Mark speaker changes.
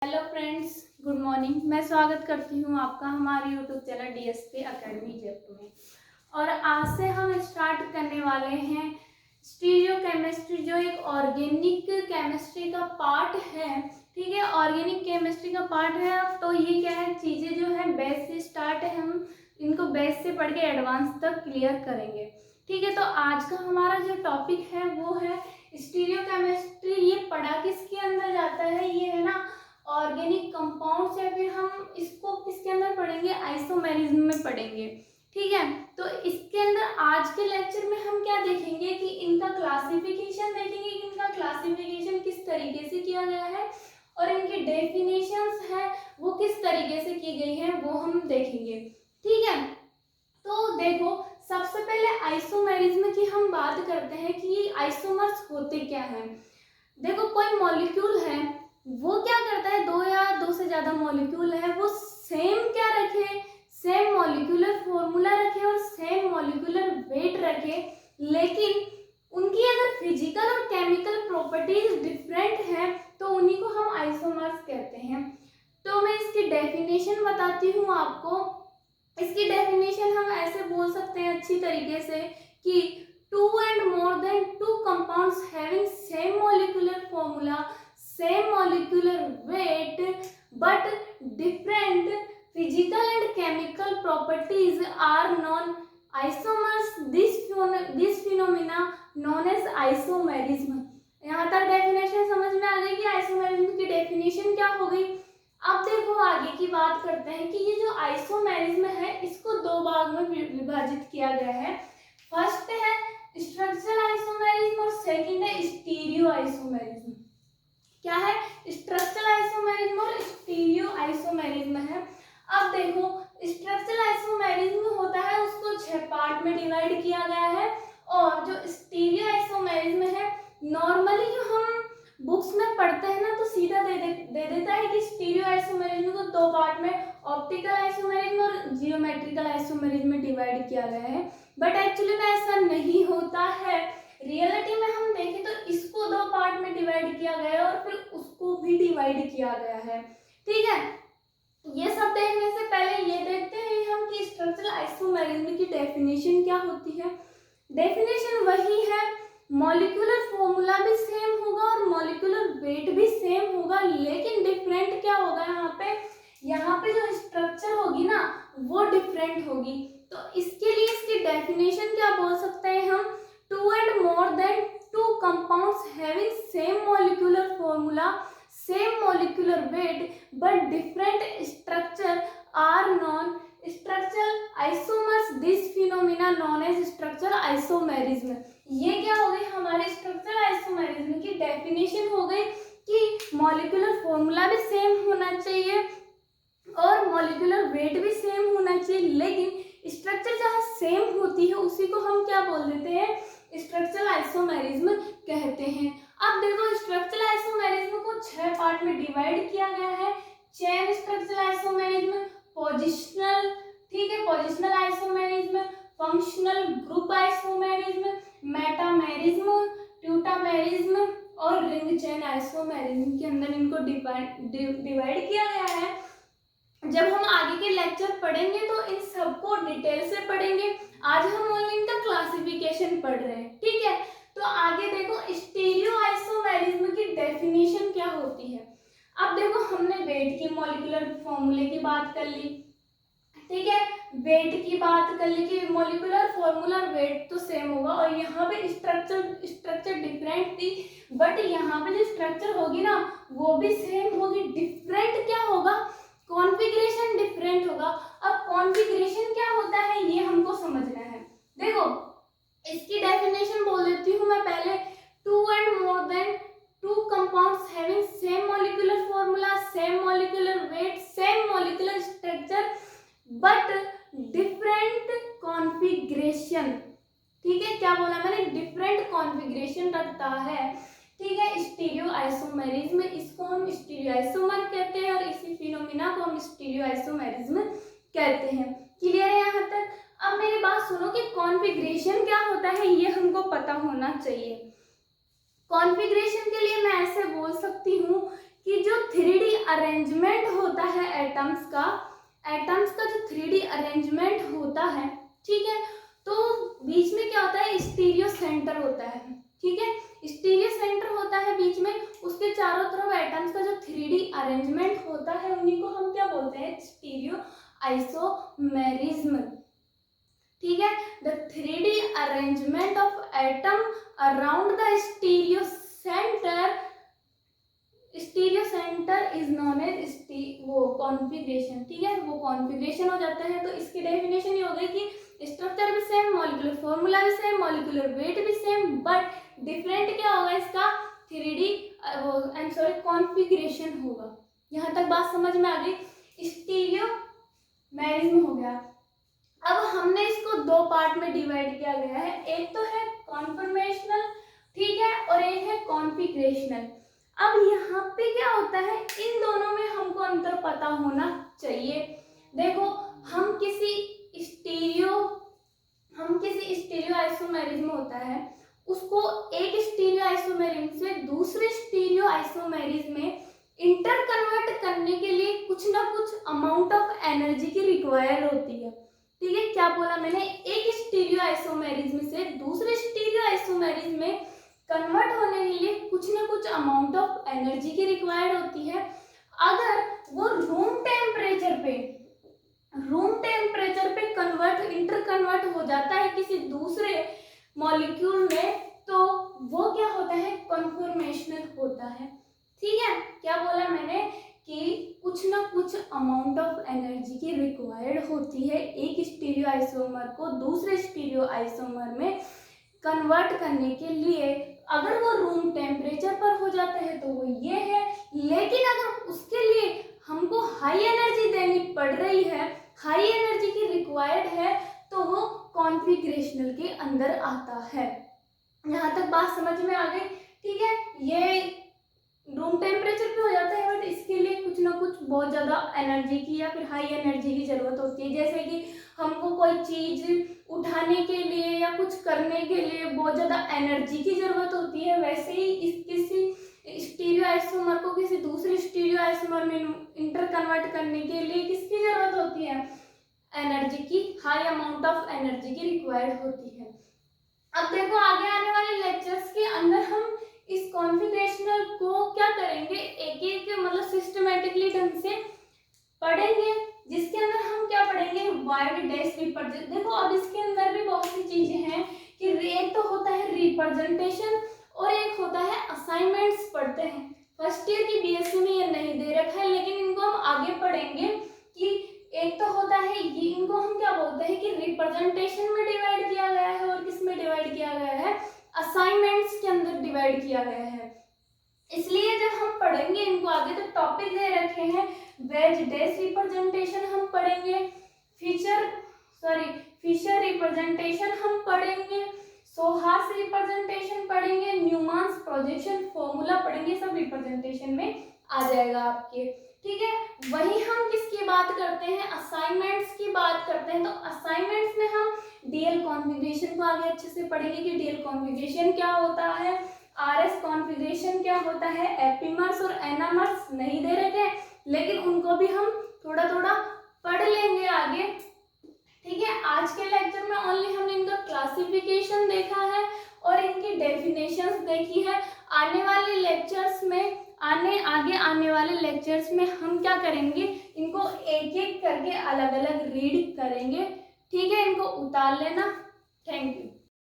Speaker 1: Hello friends, good morning. मैं स्वागत करती हूँ आपका हमारे YouTube channel DSP academy Jaipur में। और आज से हम स्टार्ट करने वाले हैं स्टीरियो केमिस्ट्री, जो एक ऑर्गेनिक केमिस्ट्री का पार्ट है। ठीक है, ऑर्गेनिक केमिस्ट्री का पार्ट है। तो ये क्या है, चीज़ें जो है बेस से स्टार्ट है, हम इनको बेस से पढ़ के एडवांस तक क्लियर करेंगे। ठीक है, तो आज का हमारा जो टॉपिक है वो है स्टीरियो केमिस्ट्री। ये पढ़ा किसके अंदर जाता है, ये है ना ऑर्गेनिक कंपाउंड्स, या फिर हम इसको किसके अंदर पढ़ेंगे, आइसोमेरिज्म में पढ़ेंगे। ठीक है, तो इसके अंदर आज के लेक्चर में हम क्या देखेंगे कि इनका क्लासिफिकेशन देखेंगे कि इनका क्लासिफिकेशन किस तरीके से किया गया है और इनकी डेफिनेशंस है वो किस तरीके से की गई है वो हम देखेंगे। ठीक है, तो देखो सबसे पहले आइसोमेरिज्म की हम बात करते हैं कि ये आइसोमर्स होते क्या हैं। देखो कोई मॉलिक्यूल है वो क्या करता है, दो या दो से ज्यादा मॉलिक्यूल है वो सेम क्या रखे, सेम मॉलिक्यूलर फॉर्मूला रखे और सेम मॉलिक्यूलर वेट रखे, लेकिन उनकी अगर फिजिकल और केमिकल प्रॉपर्टीज डिफरेंट हैं तो उन्हीं को हम आइसोमर्स कहते हैं। तो मैं इसकी डेफिनेशन बताती हूँ आपको। इसकी डेफिनेशन हम ऐसे बोल सकते हैं अच्छी तरीके से कि two and more than two compounds having same molecular formula, same molecular weight but different physical and chemical properties are known isomers. This phenomena known as isomerism. यहाँ तक डेफिनेशन समझ में आ गई कि आइसोमेरिज्म की डेफिनेशन क्या हो गई। अब देखो आगे की बात करते हैं कि ये जो आइसोमेरिज्म है इसको दो भाग में विभाजित किया गया है। फर्स्ट है स्ट्रक्चरल आइसोमेरिज्म और सेकंड है स्टीरियो आइसोमेरिज्म। क्या है, स्ट्रक्चरल आइसोमेरिज्म और स्टीरियो आइसोमेरिज्म है। अब देखो स्ट्रक्चरल आइसोमेरिज्म होता है उसको 6 पार्ट में डिवाइड किया गया है, और जो स्टीरियो आइसोमेरिज्म है नॉर्मली जो हम बुक्स में पढ़ते हैं ना तो सीधा दे देता है कि स्टीरियो आइसोमेरिज्म को 2 पार्ट में ऑप्टिकल आइसोमेरिज्म और जियोमेट्रिकल आइसोमेरिज्म में डिवाइड किया गया है, बट एक्चुअली में ऐसा नहीं होता है। रियलिटी में हम देखें तो इसको 2 पार्ट में डिवाइड किया गया है और फिर उसको भी डिवाइड किया गया है। ठीक है, ये सब देखने से पहले ये देखते हैं हम कि स्ट्रक्चरल आइसोमेरिज्म की डेफिनेशन क्या होती है। डेफिनेशन वही है, मॉलिक्यूलर फॉर्मूला भी सेम होगा और मॉलिक्यूलर वेट भी सेम होगा, लेकिन डिफरेंट क्या होगा, यहाँ पे जो स्ट्रक्चर होगी ना वो डिफरेंट होगी। तो इसके लिए इसकी डेफिनेशन क्या बोल सकते हैं हम, two and more than two compounds having same molecular formula, same molecular weight but different structure are known structural isomers. This phenomena known as structural isomerism. ये क्या हो गई, हमारे स्ट्रक्चरल आइसोमेरिज्म की डेफिनेशन हो गई कि मॉलिक्यूलर फॉर्मूला भी सेम होना चाहिए और मॉलिक्यूलर वेट भी सेम होना चाहिए, लेकिन स्ट्रक्चर जहाँ सेम होती है उसी को हम क्या बोल देते हैं, स्ट्रक्चरल आइसोमेरिज्म कहते हैं। अब देखो स्ट्रक्चरल आइसोमेरिज्म को 6 पार्ट में डिवाइड किया गया है। चेन स्ट्रक्चरल आइसोमेरिज्म, पोजिशनल, ठीक है, positional isomerism, functional group isomerism, metamerism, tautomerism और रिंग चेन आइसोमेरिज्म के अंदर इनको डिवाइड किया गया है। जब हम आगे के लेक्चर पढ़ेंगे तो इन सबको डिटेल से पढ़ेंगे। आज हम ओनली इनका क्लासिफिकेशन पढ़ रहे हैं। ठीक है, तो आगे देखो स्टीरियो आइसोमेरिज्म की डेफिनेशन क्या होती है। अब देखो हमने वेट की मॉलिक्यूलर फॉर्मूले की बात कर ली, ठीक है, वेट की बात कर ली कि मॉलिक्यूलर फॉर्मूला वेट तो सेम होगा, और यहाँ पे स्ट्रक्चर डिफरेंट थी, बट यहाँ पे जो स्ट्रक्चर होगी ना वो भी सेम होगी। डिफरेंट क्या होगा, कॉन्फ़िगरेशन डिफरेंट होगा। अब कॉन्फ़िगरेशन क्या होता है ये हमको समझना है। देखो इसकी डेफिनेशन बोल देती हूँ मैं पहले, two and more than two compounds having same molecular formula, same molecular weight, same molecular structure but different configuration. ठीक है, क्या बोला मैंने, डिफरेंट कॉन्फ़िगरेशन रखता है। ठीक है, स्टीरियो आइसोमेरिज्म, इसको हम स्टीरियो आइसोमर कहते हैं और इसी फिनोमिना को हम स्टीरियो आइसोमेरिज्म कहते हैं। क्लियर है यहाँ तक। अब मेरी बात सुनो कि कॉन्फ़िगरेशन क्या होता है ये हमको पता होना चाहिए। कॉन्फ़िगरेशन के लिए मैं ऐसे बोल सकती हूँ कि जो 3D अरेंजमेंट होता है एटम्स का जो 3D अरेंजमेंट होता है, ठीक है, तो बीच में क्या होता है, स्टीरियो सेंटर होता है, ठीक है, स्टीरियो सेंटर होता है बीच में, उसके चारों तरफ एटम्स का जो 3D अरेंजमेंट होता है उन्हीं को हम क्या बोलते हैं, स्टीरियो आइसोमेरिज्म, ठीक है। The 3D arrangement of atom around the stereocentre is known as वो कॉन्फिगरेशन, ठीक है, वो कॉन्फिगरेशन हो जाता है। तो इसकी डेफिनेशन ये हो गई कि स्ट्रक्चर भी सेम, मॉलिक्यूलर फॉर्मूला भी सेम, मॉलिक्यूलर वेट भी सेम, बट डिफरेंट क्या होगा इसका, 3D कॉन्फिगरेशन होगा। यहाँ तक बात समझ में आ गई। स्टीरियोमेरिज्म हो गया। अब हमने इसको दो पार्ट में डिवाइड किया गया है, एक तो है कॉन्फॉर्मेशनल, ठीक है, और एक है कॉन्फिगरेशनल। अब यहाँ पे क्या होता है, इन दोनों में हमको अंतर पता होना चाहिए। देखो हम किसी स्टीरियो आइसोमेरिज्म होता है, उसको एक स्टीरियो आइसोमेरिज्म से दूसरे स्टीरियो आइसोमेरिज्म में इंटर कन्वर्ट करने के लिए कुछ ना कुछ अमाउंट ऑफ एनर्जी की रिक्वायर होती है, ठीक है। क्या बोला मैंने, एक स्टीरियो आइसोमेरिज्म से दूसरे स्टीरियो आइसोमेरिज्म में कन्वर्ट होने के लिए कुछ ना कुछ अमाउंट ऑफ एनर्जी की रिक्वायर्ड होती है। अगर वो रूम टेम्परेचर पे इंटर कन्वर्ट हो जाता है किसी दूसरे मॉलिक्यूल में, तो वो क्या होता है, कन्फॉर्मेशनल होता है, ठीक है। क्या बोला मैंने कि कुछ ना कुछ अमाउंट ऑफ एनर्जी की रिक्वायर्ड होती है एक स्टीरियो आइसोमर को दूसरे स्टीरियो आइसोमर में कन्वर्ट करने के लिए। अगर वो रूम टेम्परेचर पर हो जाता है तो वो ये है, लेकिन अगर उसके लिए हमको हाई एनर्जी देनी पड़ रही है, हाई एनर्जी की रिक्वायर्ड है, तो वो कॉन्फिगरेशनल के अंदर आता है। यहाँ तक बात समझ में आ गई, ठीक है। ये रूम टेम्परेचर पे हो जाता है, बट इसके लिए कुछ ना कुछ बहुत ज़्यादा एनर्जी की या फिर हाई एनर्जी की ज़रूरत होती है। जैसे कि हमको कोई चीज़ उठाने के लिए या कुछ करने के लिए बहुत ज़्यादा एनर्जी की ज़रूरत होती है, वैसे ही इस किसी स्टीरियो आइसोमर को किसी दूसरे स्टीरियो आइसोमर में इंटर कन्वर्ट करने के लिए किसकी ज़रूरत होती है, एनर्जी की, हाई अमाउंट ऑफ एनर्जी की रिक्वायर्ड होती है। अब देखो आगे आने वाले लेक्चर्स के अंदर हम इस कॉन्फिगरेशनल को क्या करेंगे, एक एक मतलब सिस्टमेटिकली ढंग से पढ़ेंगे, जिसके अंदर हम क्या पढ़ेंगे, वाइड डैश रिप्रेजेंट। देखो अब इसके अंदर भी बहुत सी चीजें हैं कि एक तो होता है रिप्रेजेंटेशन और एक होता है असाइनमेंट्स पढ़ते हैं। फर्स्ट ईयर की बीएससी में ये नहीं दे रखा है, लेकिन इनको हम आगे पढ़ेंगे कि एक तो होता है ये, इनको हम क्या बोलते हैं कि रिप्रेजेंटेशन में डिवाइड किया गया है और किस में डिवाइड किया गया है, असाइनमेंट्स के अंदर डिवाइड किया गया है। इसलिए जब हम पढ़ेंगे इनको आगे, तो टॉपिक दे रखे हैं वेज डैश रिप्रेजेंटेशन हम पढ़ेंगे, फिशर रिप्रेजेंटेशन हम पढ़ेंगे, सोहास रिप्रेजेंटेशन पढ़ेंगे, न्यूमान्स प्रोजेक्शन फॉर्मूला पढ़ेंगे, सब रिप्रेजेंटेशन में आ जाएगा आपके, ठीक है। वही हम किसकी बात करते हैं, असाइनमेंट्स की बात करते हैं। तो असाइनमेंट्स में हम डीएल कॉन्फ़िगरेशन को आगे अच्छे से पढ़ेंगे कि डीएल कॉन्फ़िगरेशन क्या होता है, आरएस कॉन्फ़िगरेशन क्या होता है, एपीमर्स और एनामर्स नहीं दे रखे हैं, लेकिन उनको भी हम थोड़ा थोड़ा पढ़ लेंगे आगे, ठीक है। आज के लेक्चर में ओनली हमने इनका क्लासिफिकेशन देखा है और इनकी डेफिनेशंस देखी है। आने वाले लेक्चर्स में आगे आने वाले लेक्चर्स में हम क्या करेंगे, इनको एक एक करके अलग अलग रीड करेंगे, ठीक है। इनको उतार लेना। Thank you.